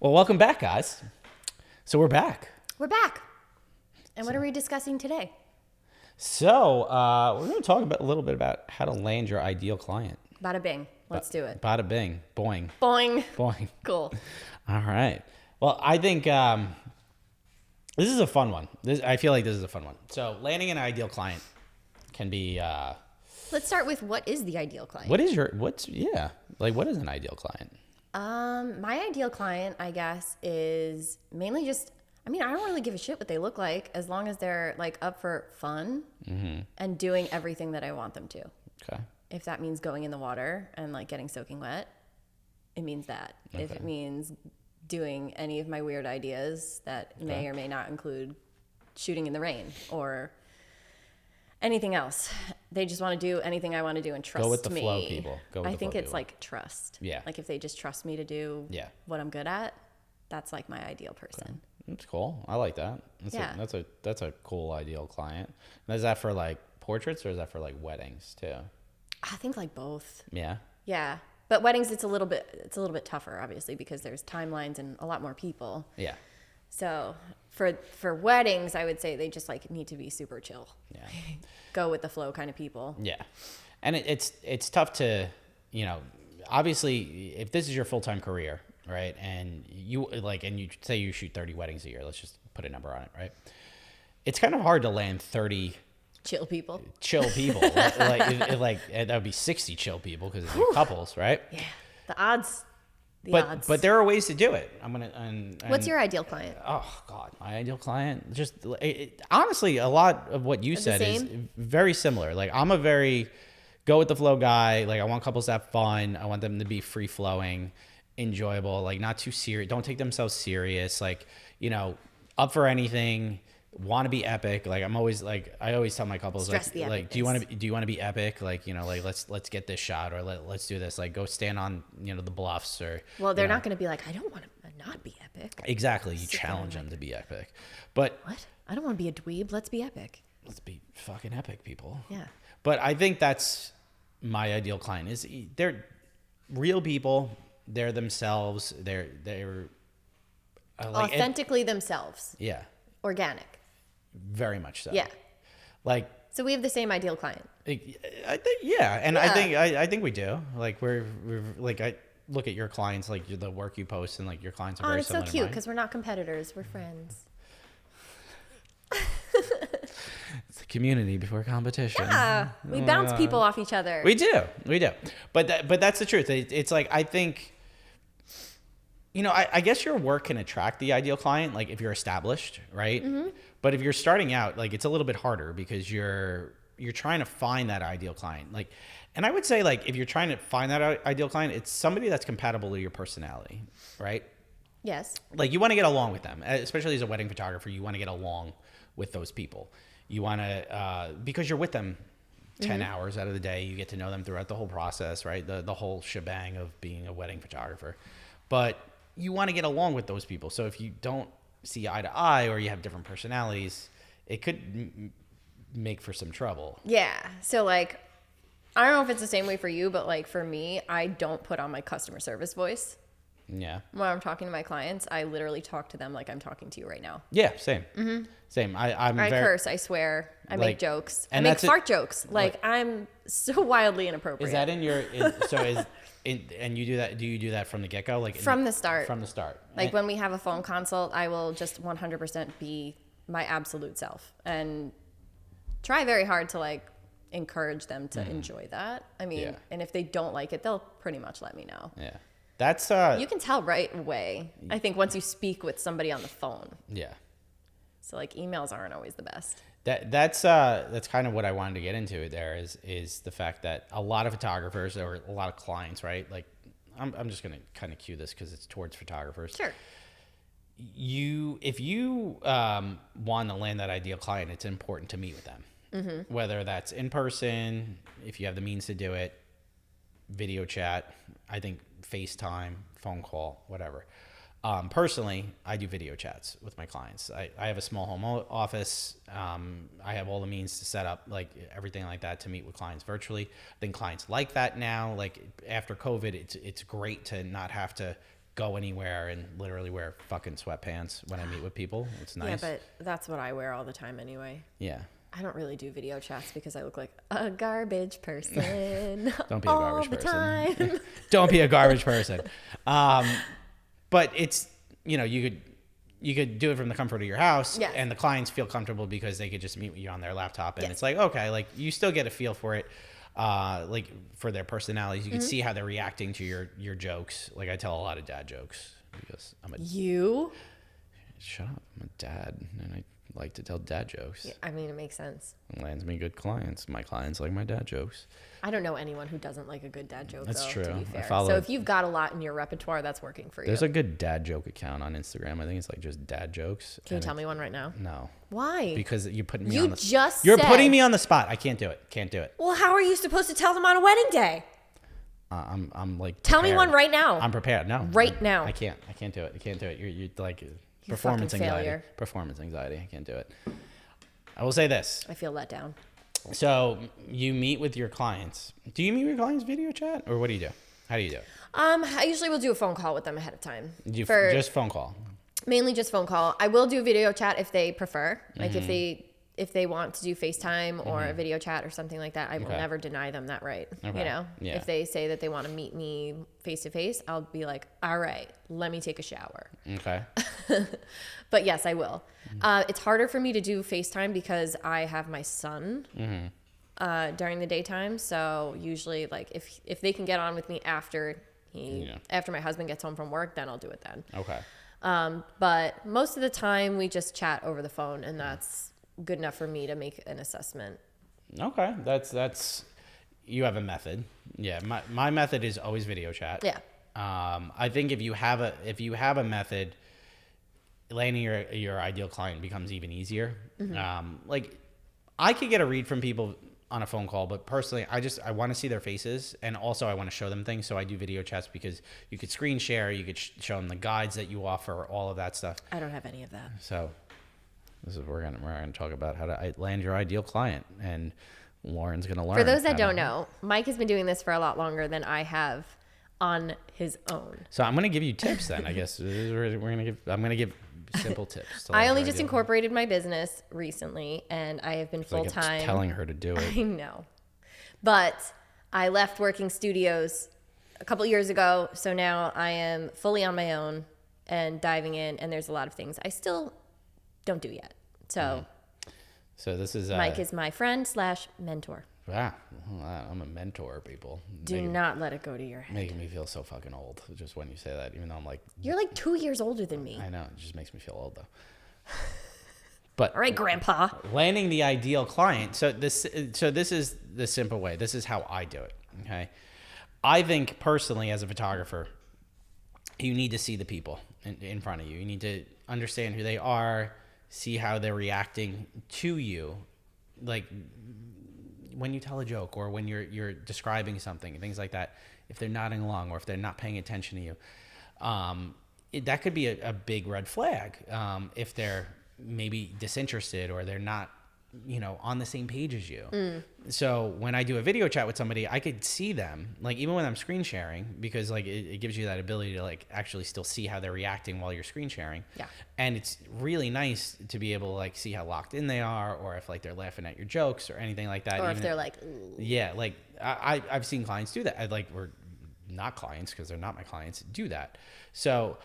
Well, welcome back, guys. So we're back. We're back. And what are we discussing today? So we're going to talk a little bit about how to land your ideal client. Bada bing. Let's do it. Bada bing. Boing. Boing. Boing. Cool. All right. Well, I think this is a fun one. I feel like this is a fun one. So landing an ideal client can be... Let's start with what is the ideal client? what is an ideal client? My ideal client, I guess, is mainly just, I don't really give a shit what they look like as long as they're like up for fun and doing everything that I want them to. Okay. If that means going in the water and like getting soaking wet, it means that. Okay. If it means doing any of my weird ideas that may or may not include shooting in the rain or anything else. They just want to do anything I want to do and trust me. Go with the flow, people. I think it's like trust. Yeah. Like if they just trust me to do what I'm good at, that's like my ideal person. Okay. That's cool. I like that. That's a cool ideal client. And is that for like portraits or is that for like weddings too? I think like both. Yeah. Yeah. But weddings, it's a little bit tougher, obviously, because there's timelines and a lot more people. Yeah. So for weddings, I would say they just like need to be super chill. Yeah. Go with the flow kind of people. Yeah. And it's tough to, obviously if this is your full-time career, right? And you say you shoot 30 weddings a year, let's just put a number on it, right? It's kind of hard to land 30 chill people. That would be 60 chill people because it's couples, right? Yeah. The odds. But there are ways to do it. What's your ideal client? Oh God, my ideal client. Just honestly, a lot of what you said is very similar. Like I'm a very go with the flow guy. Like I want couples to have fun. I want them to be free flowing, enjoyable. Like not too serious. Don't take themselves serious. Like up for anything. Want to be epic. Like I'm always like I always tell my couples do you want to be epic? Like let's get this shot or let's do this. Like go stand on the bluffs or. Well, they're not going to be like I don't want to not be epic. Exactly, you challenge them to be epic, but what? I don't want to be a dweeb. Let's be epic. Let's be fucking epic, people. Yeah. But I think that's my ideal client. Is they're real people. They're themselves. They're like authentically themselves. Yeah. Organic. Very much so. Yeah. So we have the same ideal client. I think I think we do. Like we're like I look at your clients, like the work you post, and like your clients are very similar. Oh, it's so cute because we're not competitors. We're friends. It's a community before competition. Yeah, we bounce people off each other. We do. But that's the truth. It's like I think. I guess your work can attract the ideal client, like if you're established, right? Mm-hmm. But if you're starting out, like it's a little bit harder because you're trying to find that ideal client. Like, and I would say like if you're trying to find that ideal client, it's somebody that's compatible with your personality, right? Yes. Like you want to get along with them, especially as a wedding photographer. You want to get along with those people. You want to because you're with them 10 hours out of the day. You get to know them throughout the whole process, right? The whole shebang of being a wedding photographer, but you want to get along with those people. So if you don't see eye to eye or you have different personalities, it could make for some trouble. Yeah. So like, I don't know if it's the same way for you, but like for me, I don't put on my customer service voice. Yeah. When I'm talking to my clients, I literally talk to them like I'm talking to you right now. Yeah, same. Mm-hmm. Same. I curse, I swear, I make jokes, I make fart jokes. Like I'm so wildly inappropriate. Is that in your? And you do that? Do you do that from the get go? Like from the start. From the start. Like when we have a phone consult, I will just 100% be my absolute self and try very hard to like encourage them to enjoy that. And if they don't like it, they'll pretty much let me know. Yeah. That's you can tell right away. I think once you speak with somebody on the phone. Yeah. So like emails aren't always the best. That's kind of what I wanted to get into there is the fact that a lot of photographers or a lot of clients, right? Like I'm just going to kind of cue this because it's towards photographers. Sure. If you want to land that ideal client, it's important to meet with them. Mm-hmm. Whether that's in person, if you have the means to do it, video chat, I think FaceTime, phone call, whatever. Personally, I do video chats with my clients. I have a small home office. I have all the means to set up like everything like that to meet with clients virtually. I think clients like that now. Like after COVID, it's great to not have to go anywhere and literally wear fucking sweatpants when I meet with people. It's nice. Yeah, but that's what I wear all the time anyway. Yeah. I don't really do video chats because I look like a garbage person. Don't be a garbage person. All the time. Don't be a garbage person. But it's, you know, you could do it from the comfort of your house, and the clients feel comfortable because they could just meet with you on their laptop, and it's like, okay, like you still get a feel for it, like for their personalities. You can see how they're reacting to your jokes. Like I tell a lot of dad jokes because shut up, I'm a dad, and I like to tell dad jokes. Yeah, I mean, it makes sense. It lands me good clients. My clients like my dad jokes. I don't know anyone who doesn't like a good dad joke. That's though, true. To be fair. So if you've got a lot in your repertoire, that's working for you. There's a good dad joke account on Instagram. I think it's like just dad jokes. Can you tell me one right now? No. Why? Because you're putting me you on the just You're said, putting me on the spot. I can't do it. Can't do it. Well, how are you supposed to tell them on a wedding day? I'm like tell me one right now. I'm prepared. No. Now. I can't do it. I can't do it. You're like You're performance anxiety. Failure. Performance anxiety. I can't do it. I will say this. I feel let down. So you meet with your clients. Do you meet with your clients video chat, or what do you do? How do you do it? I usually will do a phone call with them ahead of time. Just phone call? Mainly just phone call. I will do video chat if they prefer. Like if they want to do FaceTime or a video chat or something like that, I will never deny them that right. Okay. You know, if they say that they want to meet me face to face, I'll be like, all right, let me take a shower. Okay. But yes, I will. It's harder for me to do FaceTime because I have my son during the daytime. So usually, like if they can get on with me after my husband gets home from work, then I'll do it then. Okay. But most of the time we just chat over the phone, and that's good enough for me to make an assessment. Okay. That's you have a method. Yeah. My method is always video chat. Yeah. I think if you have a method, landing your ideal client becomes even easier. Like I could get a read from people on a phone call, but personally, I want to see their faces, and also I want to show them things. So I do video chats because you could screen share, you could show them the guides that you offer, all of that stuff. I don't have any of that. So this is we're gonna talk about how to land your ideal client, and Lauren's gonna learn. For those that don't know, Mike has been doing this for a lot longer than I have on his own. So I'm gonna give you tips then. I guess I'm gonna give simple tips. I only just incorporated my business recently, and I have been full time. Like telling her to do it. I know, but I left working studios a couple years ago, so now I am fully on my own and diving in. And there's a lot of things I still don't do yet. So this is Mike is my friend / mentor. Wow, I'm a mentor, people. Do not let it go to your head. Making me feel so fucking old just when you say that, even though I'm like... You're like 2 years older than me. I know, it just makes me feel old though. But all right, Grandpa. Landing the ideal client. So this is the simple way. This is how I do it, okay? I think personally as a photographer, you need to see the people in front of you. You need to understand who they are, see how they're reacting to you. Like when you tell a joke or when you're describing something, things like that, if they're nodding along or if they're not paying attention to you, that could be a big red flag. If they're maybe disinterested or they're not, on the same page as you. So when I do a video chat with somebody, I could see them, like even when I'm screen sharing, because like it gives you that ability to like actually still see how they're reacting while you're screen sharing. Yeah. And it's really nice to be able to like see how locked in they are, or if like they're laughing at your jokes or anything like that. Or if they're like, ooh. Yeah, like I've seen clients do that. We're not clients because they're not my clients, do that. So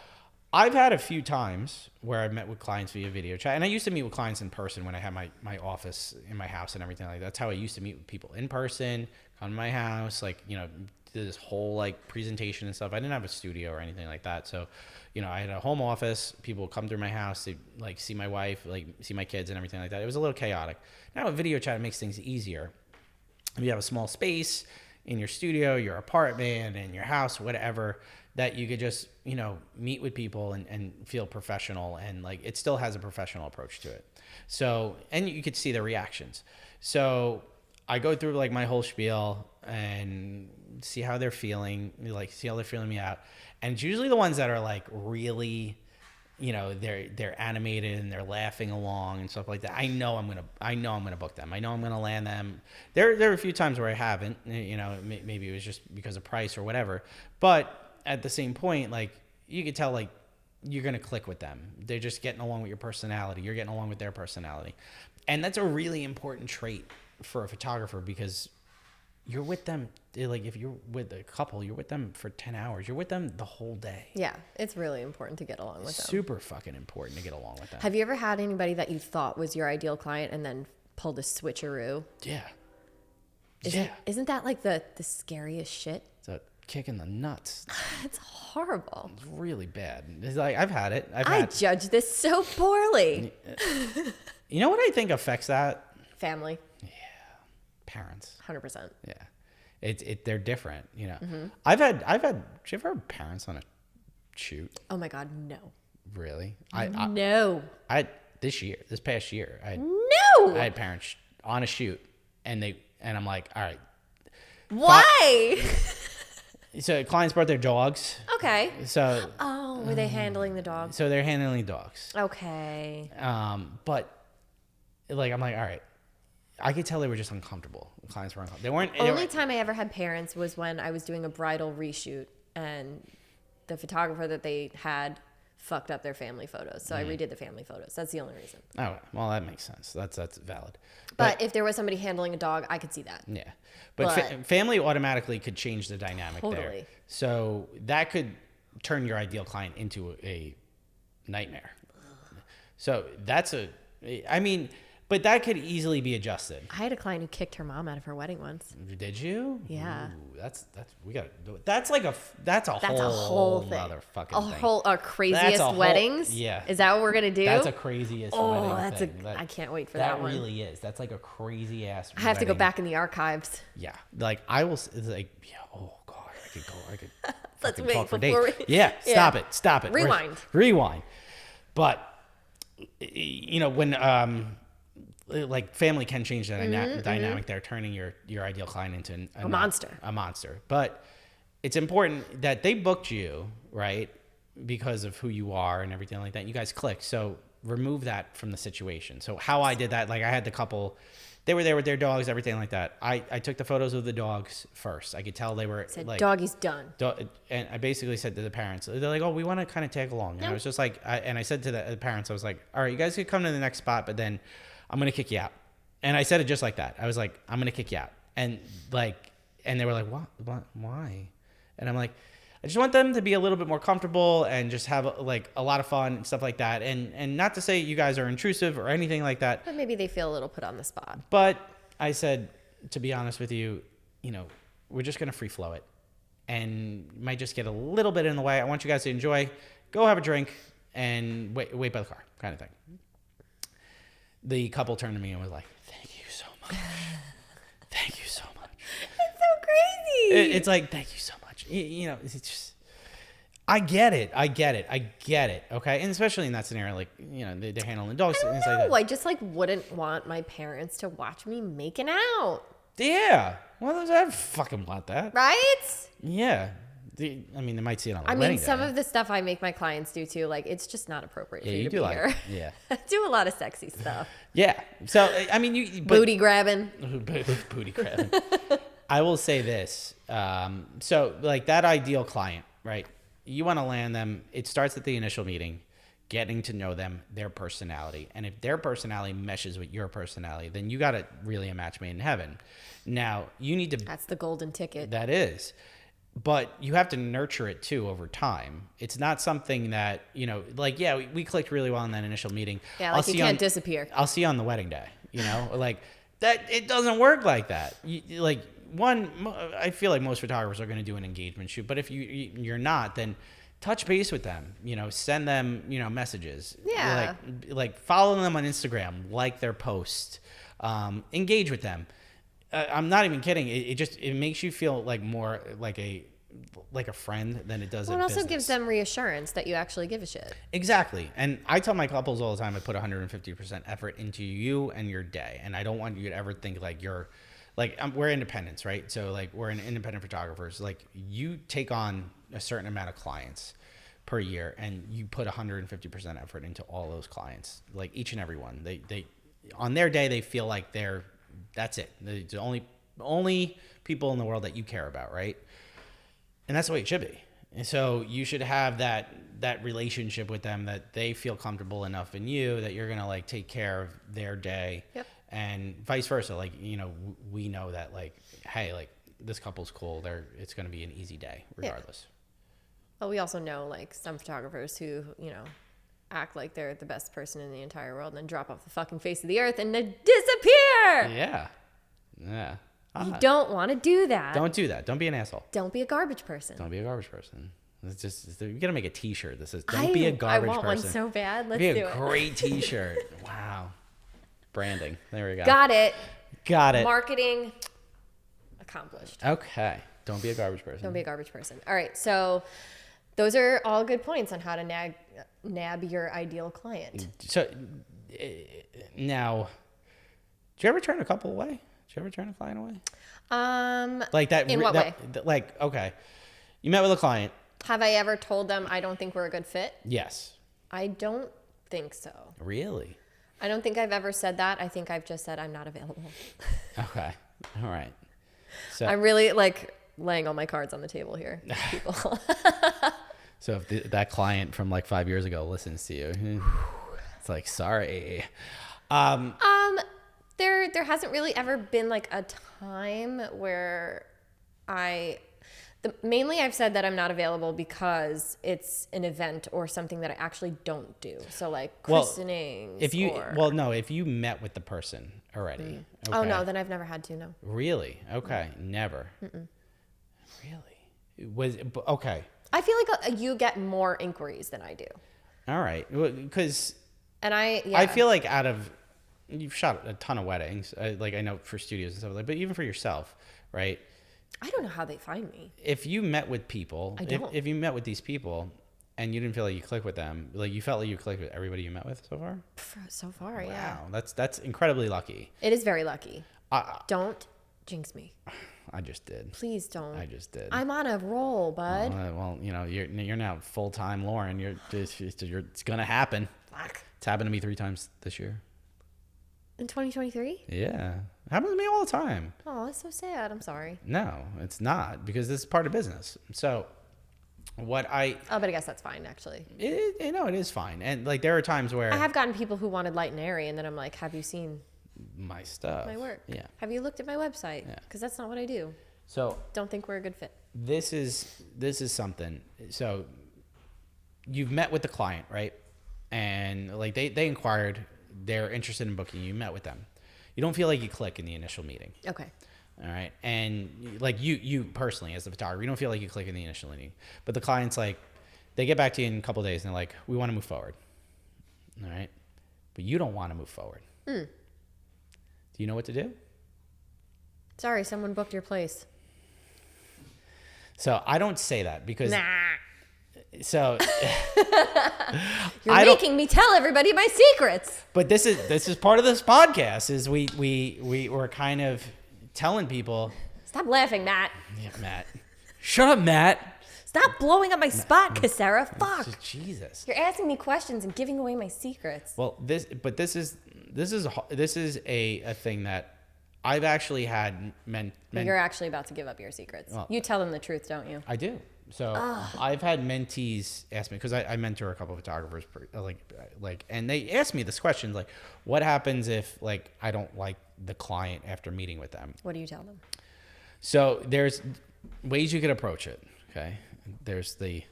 I've had a few times where I've met with clients via video chat, and I used to meet with clients in person when I had my office in my house and everything like that. That's how I used to meet with people in person, come to my house, like, do this whole like presentation and stuff. I didn't have a studio or anything like that. So, I had a home office. People would come through my house, they like see my wife, like see my kids and everything like that. It was a little chaotic. Now with video chat, it makes things easier. If you have a small space in your studio, your apartment, in your house, whatever, that you could just, meet with people and feel professional, and like it still has a professional approach to it. So, and you could see the reactions. So I go through like my whole spiel and see how they're feeling, like see how they're feeling me out. And it's usually the ones that are like really, they're animated and they're laughing along and stuff like that. I know I'm gonna book them. I know I'm gonna land them. There are a few times where I haven't, maybe it was just because of price or whatever, but at the same point, like, you could tell like you're going to click with them. They're just getting along with your personality. You're getting along with their personality. And that's a really important trait for a photographer because you're with them. Like if you're with a couple, you're with them for 10 hours. You're with them the whole day. Yeah. It's really important to get along with them. Super fucking important to get along with them. Have you ever had anybody that you thought was your ideal client and then pulled a switcheroo? Yeah. Isn't that like the scariest shit? It's a kick in the nuts. It's horrible. It's really bad. It's like I've had it. I judge this so poorly. You know what I think affects that? Family. Yeah. Parents. 100%. Yeah. They're different, you know. I've had did you ever have parents on a shoot? Oh my God, no. Really? No. This past year, I had parents on a shoot and I'm like, all right. Why? So clients brought their dogs. Okay. So. Oh, were they handling the dogs? So they're handling dogs. Okay. But like I'm like, all right. I could tell they were just uncomfortable. The clients were uncomfortable. Only time I ever had parents was when I was doing a bridal reshoot and the photographer that they had fucked up their family photos. So I redid the family photos. That's the only reason. Oh, well, that makes sense. That's valid. But if there was somebody handling a dog, I could see that. Yeah. But family automatically could change the dynamic there. So that could turn your ideal client into a nightmare. So but that could easily be adjusted. I had a client who kicked her mom out of her wedding once. Did you? Yeah. Ooh, we gotta do it. That's a whole thing. Motherfucking thing. Our craziest weddings. Yeah. Is that what we're gonna do? That's a craziest wedding. I can't wait for that one. That really is. That's like a crazy ass. I have to go back in the archives. Yeah. Like I will. It's like oh god, I could. Let's wait talk for days. Yeah. Stop it. Rewind. But you know when like family can change the dynamic. They're turning your ideal client into a monster. But it's important that they booked you, right? Because of who you are and everything like that. You guys click. So remove that from the situation. So how I did that, like I had the couple, they were there with their dogs, everything like that. I took the photos of the dogs first. I could tell they were said, like, doggy's done. And I basically said to the parents, they're like, oh, we want to kind of tag along. And I was just like, I said to the parents, I was like, all right, you guys could come to the next spot, but then I'm going to kick you out. And I said it just like that. I was like, I'm going to kick you out. And they were like, what, why? And I'm like, I just want them to be a little bit more comfortable and just have like a lot of fun and stuff like that. And not to say you guys are intrusive or anything like that. But maybe they feel a little put on the spot. But I said, to be honest with you, we're just going to free flow it. And might just get a little bit in the way. I want you guys to enjoy. Go have a drink and wait by the car kind of thing. The couple turned to me and was like, thank you so much. Thank you so much. It's so crazy. It's like, thank you so much. It's just, I get it. Okay. And especially in that scenario, like, they're handling dogs. I don't know. I just wouldn't want my parents to watch me making out. Yeah. Well, I fucking want that. Right? Yeah. They might see it on the wedding day. Some of the stuff I make my clients do too, it's just not appropriate for you to be here. Yeah. I do a lot of sexy stuff. Yeah. So, booty grabbing. Booty grabbing. I will say this. So, that ideal client, right? You want to land them. It starts at the initial meeting, getting to know them, their personality. And if their personality meshes with your personality, then you got really a match made in heaven. Now, you need to... That's the golden ticket. That is. But you have to nurture it too over time. It's not something that, we clicked really well in that initial meeting. Yeah, you can't disappear. I'll see you on the wedding day, that it doesn't work like that. I feel like most photographers are going to do an engagement shoot, but if you're not, then touch base with them, send them, messages. Yeah. Follow them on Instagram, like their post, engage with them. I'm not even kidding. It makes you feel more like a friend than it does. Well, it also gives them reassurance that you actually give a shit. Exactly. And I tell my couples all the time, I put 150% effort into you and your day, and I don't want you to ever think you're we're independents, right? So we're independent photographers. You take on a certain amount of clients per year, and you put 150% effort into all those clients, each and every one. They on their day they feel like that's it. They're the only people in the world that you care about, right? And that's the way it should be. So you should have that relationship with them that they feel comfortable enough in you that you're gonna like take care of their day. Yep. And vice versa. Like, you know, we know that like, hey, like this couple's cool. It's gonna be an easy day regardless. Well, we also know like some photographers who, you know, act like they're the best person in the entire world and then drop off the fucking face of the earth and then disappear. Yeah. Yeah. You don't want to do that. Don't do that. Don't be an asshole. Don't be a garbage person. Don't be a garbage person. It's just, you gotta make a t-shirt that says, don't be a garbage person. I want one so bad. Let's do it. Be a great t-shirt. Wow. Branding. There we go. Got it. Marketing accomplished. Okay. Don't be a garbage person. Don't be a garbage person. All right. So those are all good points on how to nab your ideal client. So now, did you ever turn a couple away? Did you ever turn a client away? Like that. In what way? Like, okay, you met with a client. Have I ever told them I don't think we're a good fit? Yes. I don't think so. Really? I don't think I've ever said that. I think I've just said I'm not available. Okay. All right. So I'm really like laying all my cards on the table here, people. So if that client from like 5 years ago listens to you, it's like, sorry. There hasn't really ever been like a time where mainly I've said that I'm not available because it's an event or something that I actually don't do. So like christenings. If you met with the person already. Okay. Oh no, then I've never had to. No. Really? Okay. Never. Mm-mm. Really? Okay. I feel like you get more inquiries than I do. All right. Because I feel like you've shot a ton of weddings, like I know for studios and stuff like that, but even for yourself, right? I don't know how they find me. If you met with people, if you met with these people and you didn't feel like you clicked with them, like you felt like you clicked with everybody you met with so far? So far, wow, yeah. That's incredibly lucky. It is very lucky. Don't jinx me. I just did. Please don't. I just did. I'm on a roll, bud. Well, you know, you're now full-time Lauren. It's gonna happen. Fuck. It's happened to me 3 times this year. In 2023? Yeah. It happens to me all the time. Oh, that's so sad. I'm sorry. No, it's not, because this is part of business. So but I guess that's fine, actually. It is fine. And like, there are times where I have gotten people who wanted light and airy, and then I'm like, have you seen my stuff, my work? Yeah. Have you looked at my website? Yeah. Because that's not what I do. So don't think we're a good fit. This is something. So you've met with the client, right? And like they inquired, they're interested in booking you, met with them. You don't feel like you click in the initial meeting. Okay. All right. And like you personally as the photographer, you don't feel like you click in the initial meeting. But the client's like, they get back to you in a couple of days and they're like, we want to move forward. All right. But you don't want to move forward. Do you know what to do? Sorry, someone booked your place. So I don't say that because So you're making me tell everybody my secrets. But this is part of this podcast. Is we're kind of telling people. Stop laughing, Matt. Yeah, Matt. Shut up, Matt. Stop blowing up my spot, Cassera. Fuck. Jesus. You're asking me questions and giving away my secrets. Well, this is a thing that I've actually had You're actually about to give up your secrets. Well, you tell them the truth, don't you? I do. So I've had mentees ask me, because I mentor a couple of photographers, like, and they ask me this question, like, what happens if like I don't like the client after meeting with them? What do you tell them? So there's ways you could approach it. Okay, there's the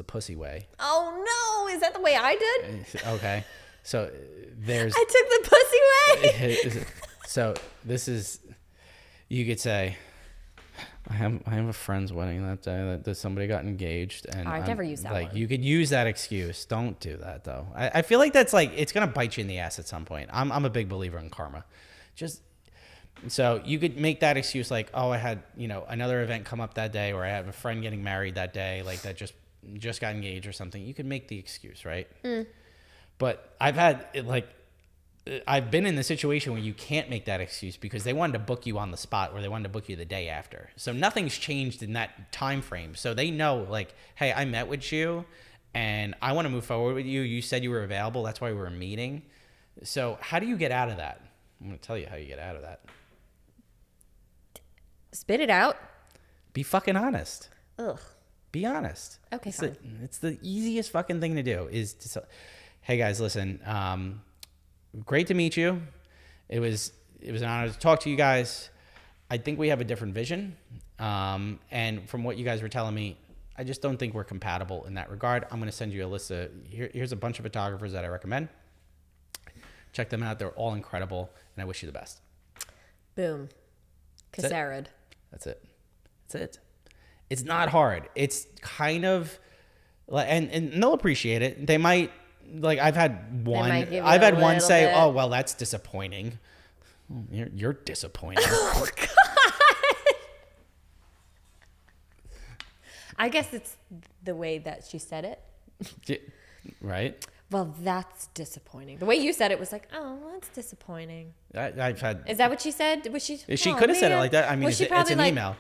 pussy way. Oh no, is that the way I did? Okay, so there's. I took the pussy way. So this is, you could say, I have a friend's wedding that day that somebody got engaged, and I never use that like one. You could use that excuse. Don't do that though. I feel like that's like, it's gonna bite you in the ass at some point. I'm a big believer in karma. So you could make that excuse, like, oh, I had another event come up that day, or I have a friend getting married that day, like that just got engaged or something. You could make the excuse, right? But I've been in the situation where you can't make that excuse because they wanted to book you on the spot, or they wanted to book you the day after. So nothing's changed in that time frame. So they know, like, hey, I met with you and I want to move forward with you. You said you were available. That's why we were meeting. So how do you get out of that? I'm going to tell you how you get out of that. Spit it out. Be fucking honest. Ugh. Be honest. Okay, fine. It's the easiest fucking thing to do is to say, hey guys, listen, great to meet you. It was an honor to talk to you guys. I think we have a different vision. And from what you guys were telling me, I just don't think we're compatible in that regard. I'm going to send you a list of, here's a bunch of photographers that I recommend. Check them out. They're all incredible. And I wish you the best. Boom. Casarad. That's it. It's not hard. It's kind of like, and they'll appreciate it. They might, like, I've had one say, bit. Oh, well, that's disappointing. Oh, you're disappointing. Oh, God. I guess it's the way that she said it. Right? Well, that's disappointing. The way you said it was like, oh, well, that's disappointing. I've had. Is that what she said? Was she? She could have said it like that. I mean, it's an email.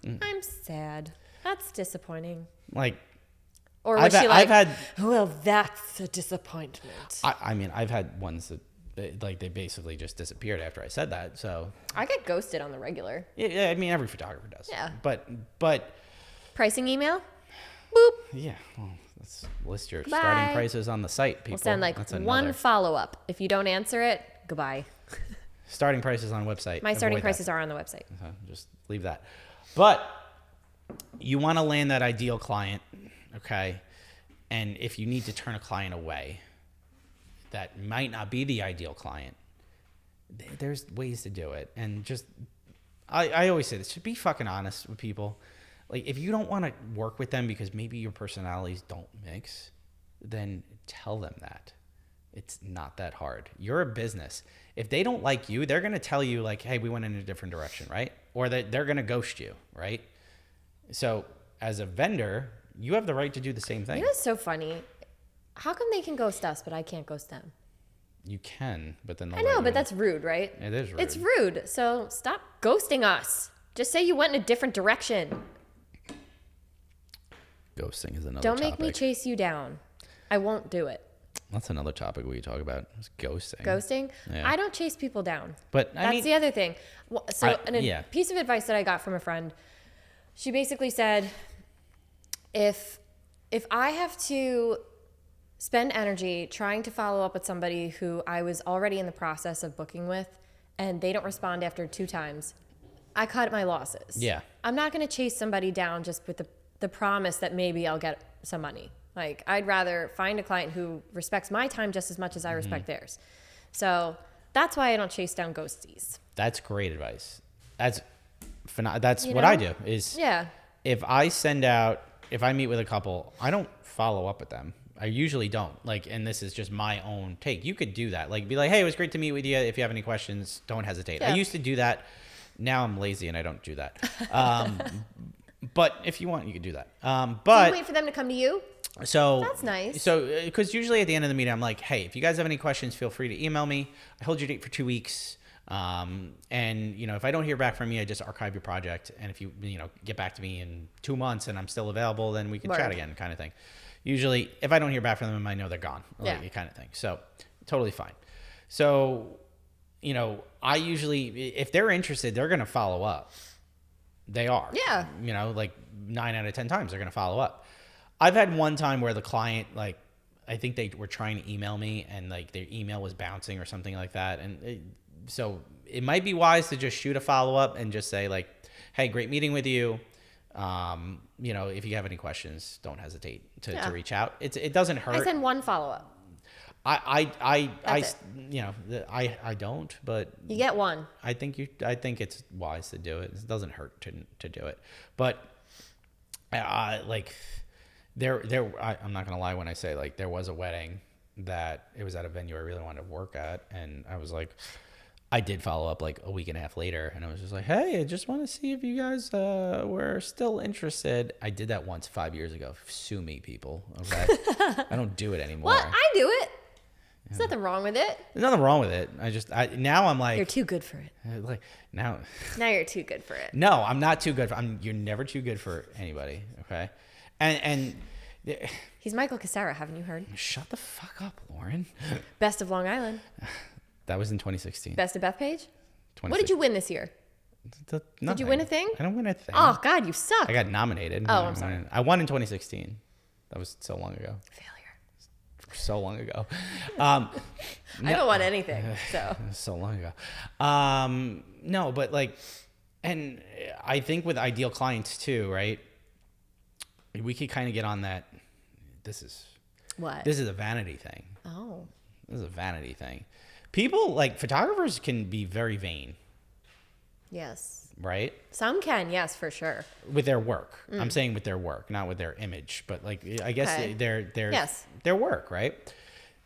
I'm sad. That's disappointing. Like, or was she like, well, that's a disappointment. I mean, I've had ones that they basically just disappeared after I said that. So I get ghosted on the regular. Yeah, I mean, every photographer does. Yeah. But pricing email? Boop. Yeah. Well, let's list your starting prices on the site, people. We'll send one follow-up. If you don't answer it, goodbye. Starting prices on website. My starting prices are on the website. Just leave that. But you want to land that ideal client, okay? And if you need to turn a client away that might not be the ideal client, there's ways to do it. And just, I always say this, just be fucking honest with people. Like, if you don't want to work with them because maybe your personalities don't mix, then tell them that. It's not that hard. You're a business. If they don't like you, they're going to tell you, like, hey, we went in a different direction, right? Or that they're going to ghost you, right? So as a vendor, you have the right to do the same thing. You know what's so funny? How come they can ghost us, but I can't ghost them? You can, but then I know, but that's rude, right? It is rude. It's rude. So stop ghosting us. Just say you went in a different direction. Ghosting is another Don't topic. make me chase you down. I won't do it. That's another topic we talk about. It's ghosting. Ghosting? Yeah. I don't chase people down. But that's the other thing. So a piece of advice that I got from a friend, she basically said, if I have to spend energy trying to follow up with somebody who I was already in the process of booking with and they don't respond after 2 times, I cut my losses. Yeah. I'm not going to chase somebody down just with the promise that maybe I'll get some money. Like, I'd rather find a client who respects my time just as much as I respect theirs. So that's why I don't chase down ghosties. That's great advice. That's what I do is if I meet with a couple, I don't follow up with them. I usually don't. Like, and this is just my own take. You could do that. Like, be like, hey, it was great to meet with you. If you have any questions, don't hesitate. Yeah. I used to do that. Now I'm lazy and I don't do that. But if you want, you could do that. But do you wait for them to come to you? So that's nice. So, because usually at the end of the meeting, I'm like, hey, if you guys have any questions, feel free to email me. I hold your date for 2 weeks. And if I don't hear back from you, I just archive your project. And if you get back to me in 2 months and I'm still available, then we can chat again, kind of thing. Usually, if I don't hear back from them, I know they're gone, like, kind of thing. So, totally fine. So, I usually, if they're interested, they're going to follow up. They are. Yeah. Like 9 out of 10 times, they're going to follow up. I've had one time where the client, like, I think they were trying to email me and, like, their email was bouncing or something like that. And so it might be wise to just shoot a follow-up and just say, like, hey, great meeting with you. If you have any questions, don't hesitate to reach out. It doesn't hurt. I send one follow-up. I don't, but you get one. I think it's wise to do it. It doesn't hurt to do it. But I'm not gonna lie when I say, like, there was a wedding that it was at a venue I really wanted to work at, and I was like, I did follow up like a week and a half later, and I was just like, hey, I just want to see if you guys were still interested. I did that once 5 years ago. Sue me, people. Okay, I don't do it anymore. What? I do it. There's nothing wrong with it. There's nothing wrong with it. Now I'm like, you're too good for it. Like now you're too good for it. No, I'm not too good. You're never too good for anybody. Okay, and he's Michael Casara. Haven't you heard? Shut the fuck up, Lauren. Best of Long Island. That was in 2016. Best of Bethpage. What did you win this year? Did you win a thing? I don't win a thing. Oh God, you suck. I got nominated. Oh, I'm sorry. I won in 2016. That was so long ago. Failure. So long ago. I don't want anything. So long ago. No, but like, and I think with ideal clients too, right? We could kind of get on that. This is a vanity thing. Oh. This is a vanity thing. People, like, photographers can be very vain. Yes. Right? Some can, yes, for sure. With their work. I'm saying with their work, not with their image. But, like, I guess their work, right?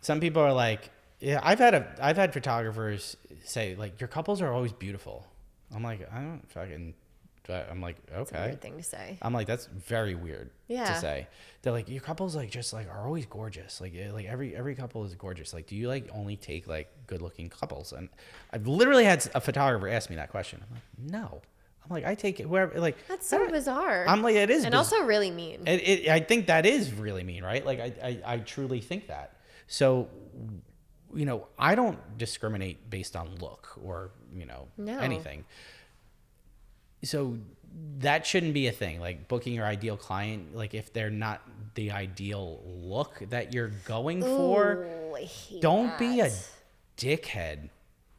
Some people are like, yeah, I've had photographers say, like, your couples are always beautiful. I'm like, I don't fucking... I'm like, okay. That's a weird thing to say. I'm like, that's very weird to say. They're like, your couples like just like are always gorgeous. Like every couple is gorgeous. Like, do you like only take like good looking couples? And I've literally had a photographer ask me that question. I'm like, no. I'm like, I take whoever. Like, that's so bizarre. I'm like, it is, and also really mean. I think that is really mean, right? Like, I truly think that. So, you know, I don't discriminate based on look or anything. So that shouldn't be a thing. Like booking your ideal client, like if they're not the ideal look that you're going for, don't be a dickhead.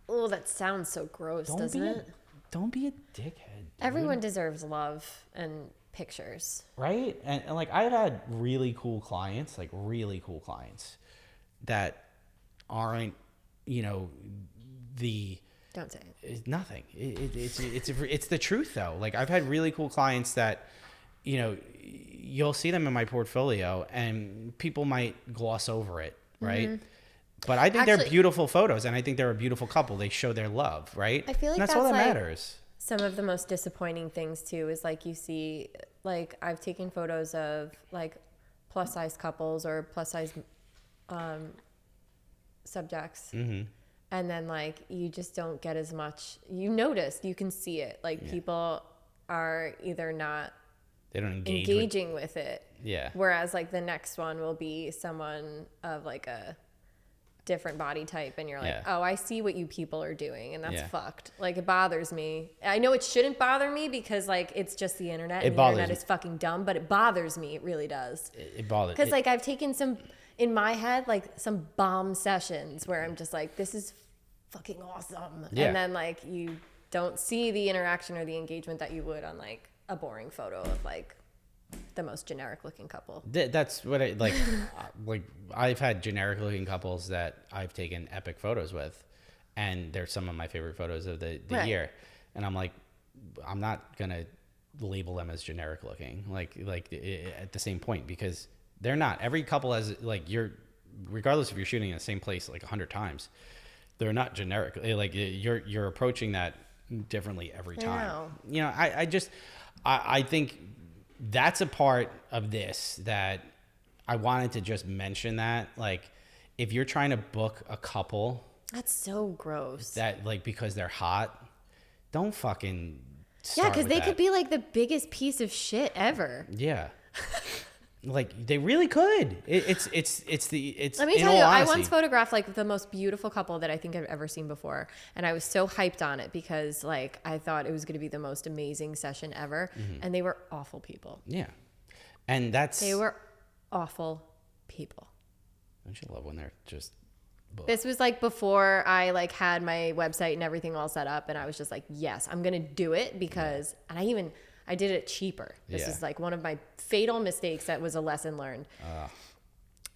Oh, that sounds so gross, doesn't it? Don't be a dickhead. Dude. Everyone deserves love and pictures. Right? And like I've had really cool clients that aren't, Don't say it. It's nothing. It's the truth though. Like I've had really cool clients that, you'll see them in my portfolio and people might gloss over it, right? Mm-hmm. But I think they're beautiful photos and I think they're a beautiful couple. They show their love, right? I feel like that's all that matters. Some of the most disappointing things too is like you see, like I've taken photos of like plus size couples or plus size subjects. Mm-hmm. And then, like, you just don't get as much. You notice, you can see it. Like, people are either not engaging with it. Yeah. Whereas, like, the next one will be someone of, like, a different body type. And you're like, oh, I see what you people are doing. And that's fucked. Like, it bothers me. I know it shouldn't bother me because, like, it's just the internet. And the internet is fucking dumb. But it bothers me. It really does. It bothers me. Because, like, I've taken some... in my head, like some bomb sessions where I'm just like, this is fucking awesome. Yeah. And then like you don't see the interaction or the engagement that you would on like a boring photo of like the most generic looking couple. That's what I like. Like I've had generic looking couples that I've taken epic photos with, and they're some of my favorite photos of the year. And I'm like, I'm not going to label them as generic looking like at the same point because they're not. Every couple has like regardless if you're shooting in the same place like 100 times, they're not generic. Like you're approaching that differently every time. I think that's a part of this that I wanted to just mention that like if you're trying to book a couple, that's so gross. That like because they're hot, don't fucking start because they could be like the biggest piece of shit ever. Yeah. Like they really could. It's Let me tell you, I once photographed like the most beautiful couple that I think I've ever seen before, and I was so hyped on it because like I thought it was going to be the most amazing session ever, and they were awful people. Yeah, and they were awful people. Don't you love when they're just? This was like before I like had my website and everything all set up, and I was just like, yes, I'm gonna do it because, and I did it cheaper. This is like one of my fatal mistakes that was a lesson learned.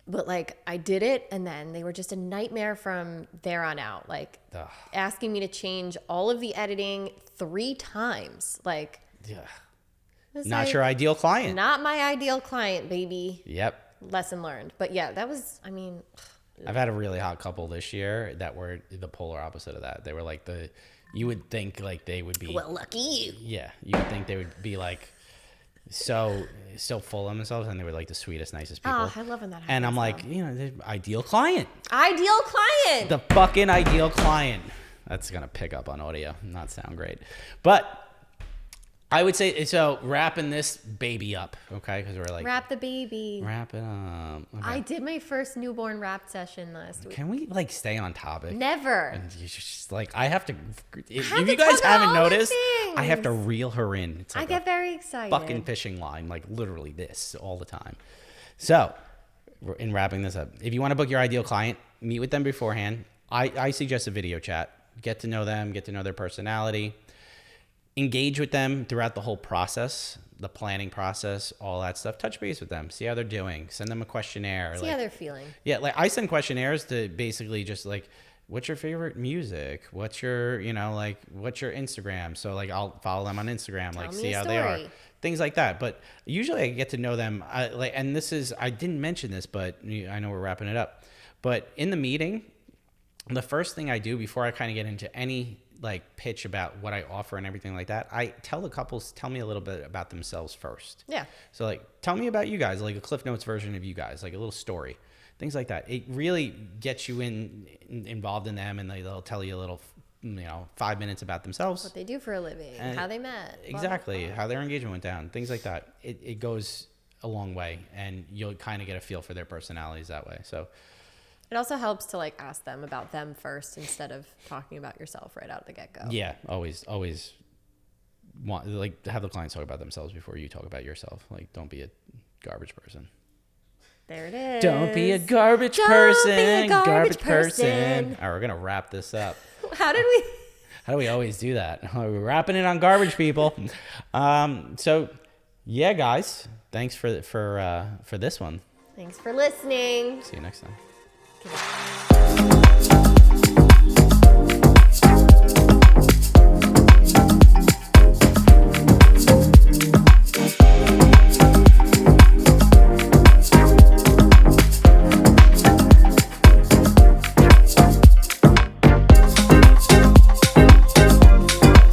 But like I did it and then they were just a nightmare from there on out. Like asking me to change all of the editing 3 times. Like not your ideal client. Not my ideal client, baby. Yep. Lesson learned. But yeah, that was, I mean. I've had a really hot couple this year that were the polar opposite of that. They were like you would think like they would be lucky you. Yeah, you would think they would be like so full of themselves, and they were like the sweetest, nicest people. Oh, I love when that happens. And I'm like, the ideal client. Ideal client. The fucking ideal client. That's gonna pick up on audio, not sound great. But I would say, so wrapping this baby up, okay? Because we're like... Wrap the baby. Wrap it up. Okay. I did my first newborn wrap session last week. Can we, like, stay on topic? Never. And you just, like, I have to... If you guys haven't noticed, I have to reel her in. It's like I get very excited. Fucking fishing line, like, literally this all the time. So, in wrapping this up, if you want to book your ideal client, meet with them beforehand. I suggest a video chat. Get to know them, get to know their personality. Engage with them throughout the whole process, the planning process, all that stuff. Touch base with them, see how they're doing, send them a questionnaire. See how they're feeling. Yeah, like I send questionnaires to basically just like, what's your favorite music? What's your, like, what's your Instagram? So like I'll follow them on Instagram, like see how they are, things like that. But usually I get to know them. And this is, I didn't mention this, but I know we're wrapping it up. But in the meeting, the first thing I do before I kind of get into any like pitch about what I offer and everything like that, I tell the couples, tell me a little bit about themselves first. Yeah. So like, tell me about you guys, like a Cliff Notes version of you guys, like a little story, things like that. It really gets you involved in them, and they'll tell you a little, 5 minutes about themselves. What they do for a living, and how they met. Exactly. How their engagement went down, things like that. It goes a long way, and you'll kind of get a feel for their personalities that way. So it also helps to like ask them about them first instead of talking about yourself right out of the get-go. Yeah, always want like have the clients talk about themselves before you talk about yourself. Like, don't be a garbage person. There it is. Don't be a garbage person. Be a garbage person. All right, we're gonna wrap this up. How do we always do that? We're wrapping it on garbage people. So yeah, guys, thanks for this one. Thanks for listening. See you next time. Okay.